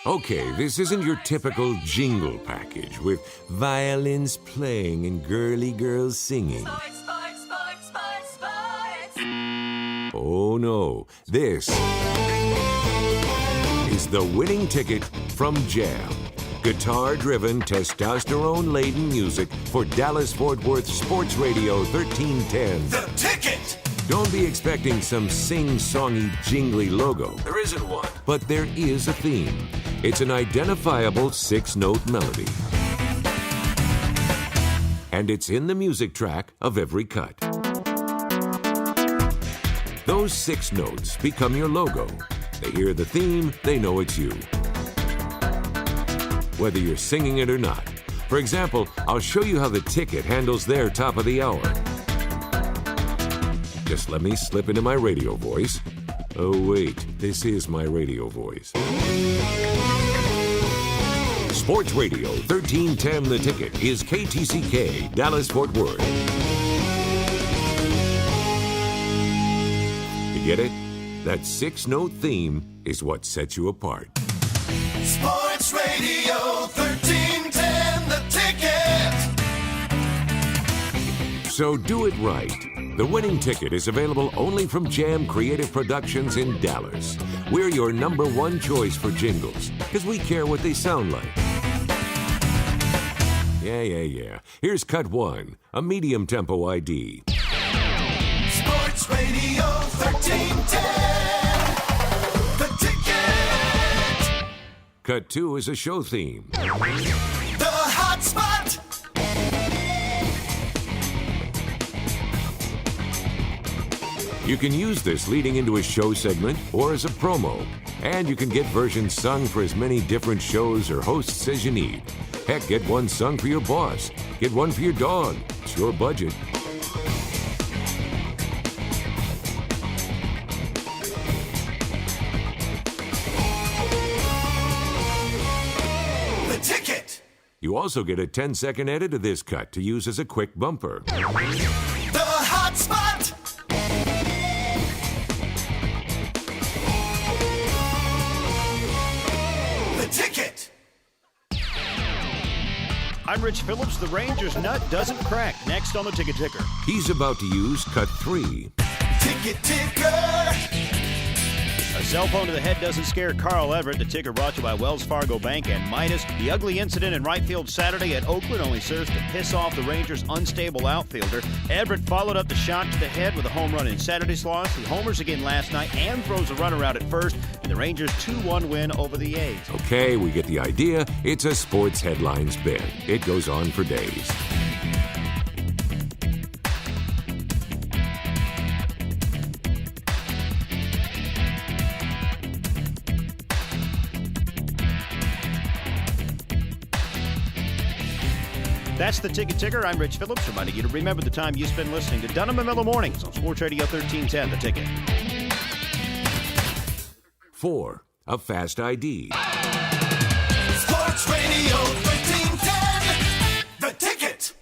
Okay, this isn't your typical jingle package with violins playing and girly girls singing. Oh no, this is the winning ticket from Jam. Guitar-driven, testosterone-laden music for Dallas-Fort Worth Sports Radio 1310. The Ticket! Don't be expecting some sing-songy, jingly logo. There isn't one. But there is a theme. It's an identifiable 6-note melody. And it's in the music track of every cut. Those 6 notes become your logo. They hear the theme, they know it's you. Whether you're singing it or not. For example, I'll show you how the Ticket handles their top of the hour. Just let me slip into my radio voice. Oh wait, this is my radio voice. Sports Radio 1310 The Ticket is KTCK, Dallas-Fort Worth. You get it? That 6-note theme is what sets you apart. Sports Radio 1310 The Ticket. So do it right. The winning ticket is available only from Jam Creative Productions in Dallas. We're your #1 choice for jingles, because we care what they sound like. Yeah. Here's cut 1, a medium tempo ID. Sports Radio 1310 The Ticket. Cut 2 is a show theme. The Hot Spot. You can use this leading into a show segment or as a promo. And you can get versions sung for as many different shows or hosts as you need. Heck, get one sung for your boss. Get one for your dog. It's your budget. The Ticket. You also get a 10-second edit of this cut to use as a quick bumper. The Hot Spot. The Ticket. I'm Rich Phillips. The Rangers' nut doesn't crack. Next on the Ticket Ticker. He's about to use cut 3. Ticket Ticker. A cell phone to the head doesn't scare Carl Everett. The Ticker brought to you by Wells Fargo Bank and Midas. The ugly incident in right field Saturday at Oakland only serves to piss off the Rangers' unstable outfielder. Everett followed up the shot to the head with a home run in Saturday's loss. He homers again last night and throws a runner out at first. And the Rangers' 2-1 win over the A's. Okay, we get the idea. It's a sports headlines bit. It goes on for days. That's the Ticket Ticker. I'm Rich Phillips, reminding you to remember the time you spend listening to Dunham and Miller Mornings on Sports Radio 1310, The Ticket. 4, a fast ID. Sports Radio 1310 The Ticket.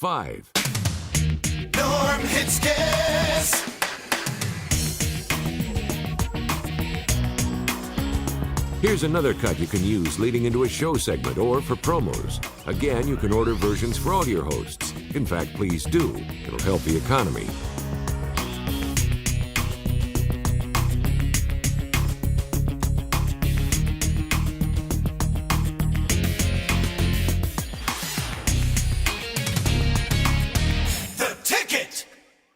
5, Norm hits guess. here's another cut you can use leading into a show segment or for promos. Again, you can order versions for all your hosts. In fact, please do. It'll help the economy. The Ticket.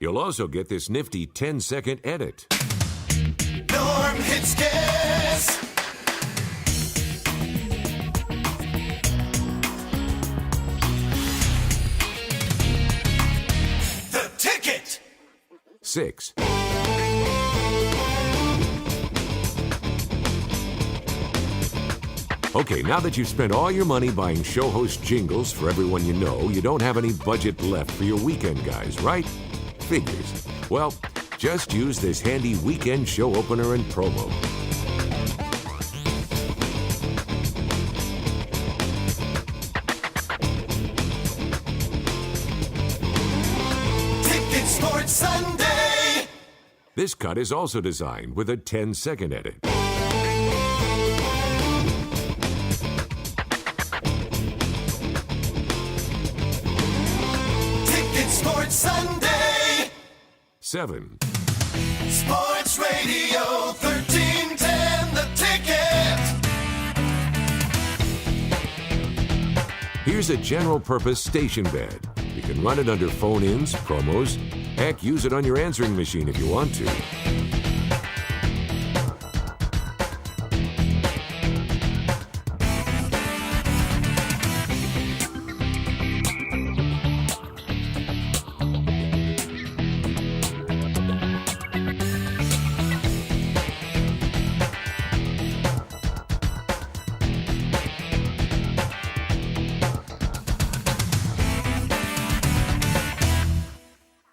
You'll also get this nifty 10-second edit. Norm hits guess. The Ticket. 6, okay, now that you've spent all your money buying show host jingles for everyone you know, you don't have any budget left for your weekend guys, right? Figures. Well, just use this handy weekend show opener and promo. Ticket Sports Sunday. This cut is also designed with a 10-second edit. 7. Sports Radio 1310, The Ticket. Here's a general-purpose station bed. You can run it under phone-ins, promos. Heck, use it on your answering machine if you want to.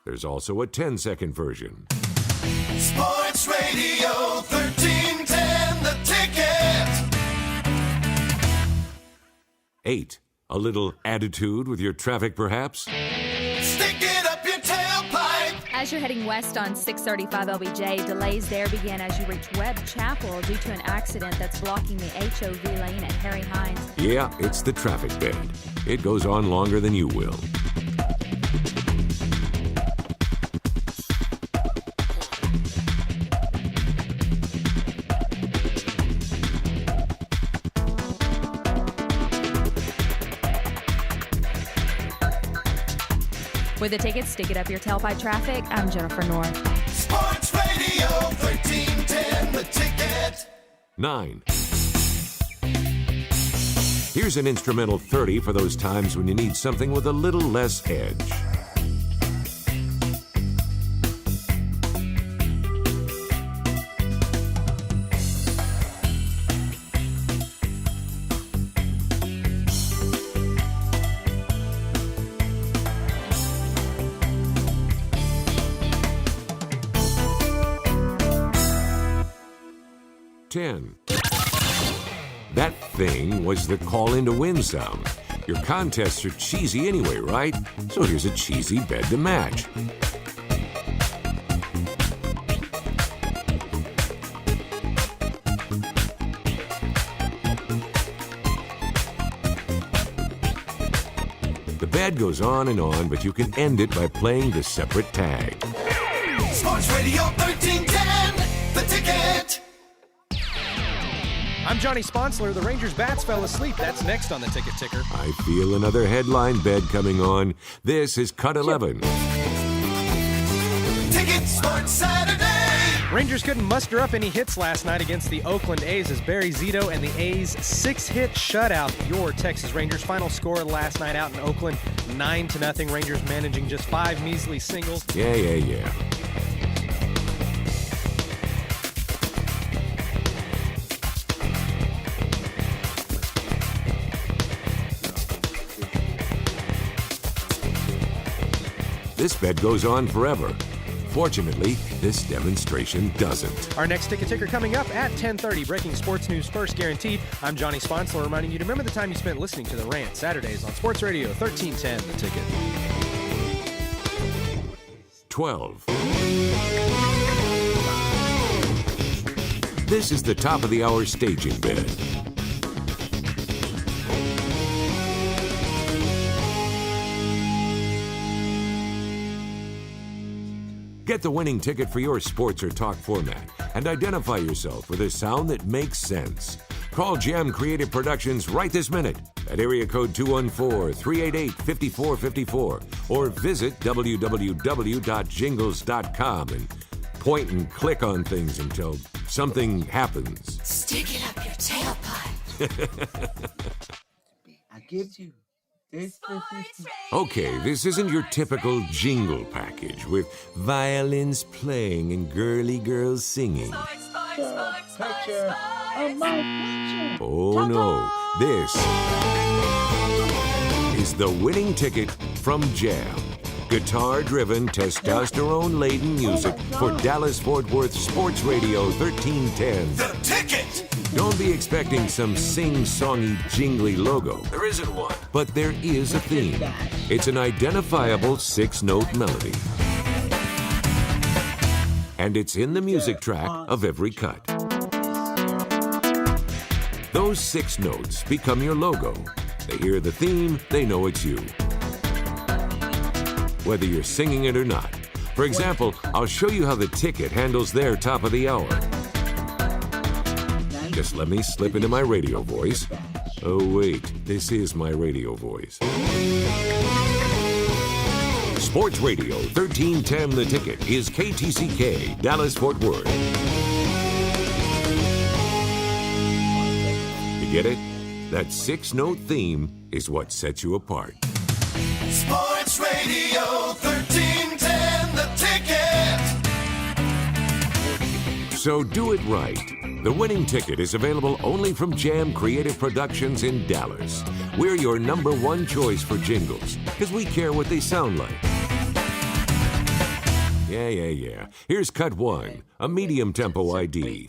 There's also a 10-second version. Sports Radio 1310, The Ticket. 8. A little attitude with your traffic, perhaps? Stick it up your tailpipe. As you're heading west on 635 LBJ, delays there begin as you reach Webb Chapel due to an accident that's blocking the HOV lane at Harry Hines. Yeah, it's the traffic bed. It goes on longer than you will. With the Ticket, stick it up your tailpipe traffic. I'm Jennifer North. Sports Radio 1310, The Ticket. 9. Here's an instrumental 30 for those times when you need something with a little less edge. That thing was the call in to win sound. Your contests are cheesy anyway, right? So here's a cheesy bed to match. The bed goes on, but you can end it by playing the separate tag. Sports Radio 1310, The Ticket. I'm Johnny Sponsler. The Rangers bats fell asleep. That's next on the Ticket Ticker. I feel another headline bed coming on. This is Cut 11. Ticket Sports Saturday. Rangers couldn't muster up any hits last night against the Oakland A's as Barry Zito and the A's 6-hit shutout your Texas Rangers. Final score last night out in Oakland, 9-0. Rangers managing just 5 measly singles. Yeah. This bed goes on forever. Fortunately, this demonstration doesn't. Our next Ticket Ticker coming up at 10:30. Breaking sports news first guaranteed. I'm Johnny Sponsler reminding you to remember the time you spent listening to The Rant Saturdays on Sports Radio 1310, The Ticket. 12. This is the top of the hour staging bed. Get the winning ticket for your sports or talk format and identify yourself with a sound that makes sense. Call Jam Creative Productions right this minute at area code 214-388-5454 or visit www.jingles.com and point and click on things until something happens. Stick it up your tailpipe. I give you this. Okay, this isn't your typical jingle package with violins playing and girly girls singing. Picture of my picture. Oh no, this is the winning ticket from Jam. Guitar-driven, testosterone-laden music for Dallas-Fort Worth Sports Radio 1310. The Ticket. Don't be expecting some sing-songy, jingly logo. There isn't one. But there is a theme. It's an identifiable 6-note melody. And it's in the music track of every cut. Those 6 notes become your logo. They hear the theme, they know it's you. Whether you're singing it or not, For example, I'll show you how the Ticket handles their top of the hour. Just let me slip into my radio voice. Oh, wait, this is my radio voice. Sports Radio 1310 The Ticket is KTCK, Dallas-Fort Worth. You get it? That 6-note theme is what sets you apart. Sports Radio 1310, The Ticket. So do it right. The winning ticket is available only from Jam Creative Productions in Dallas. We're your #1 choice for jingles, because we care what they sound like. Yeah. Here's cut 1, a medium tempo ID.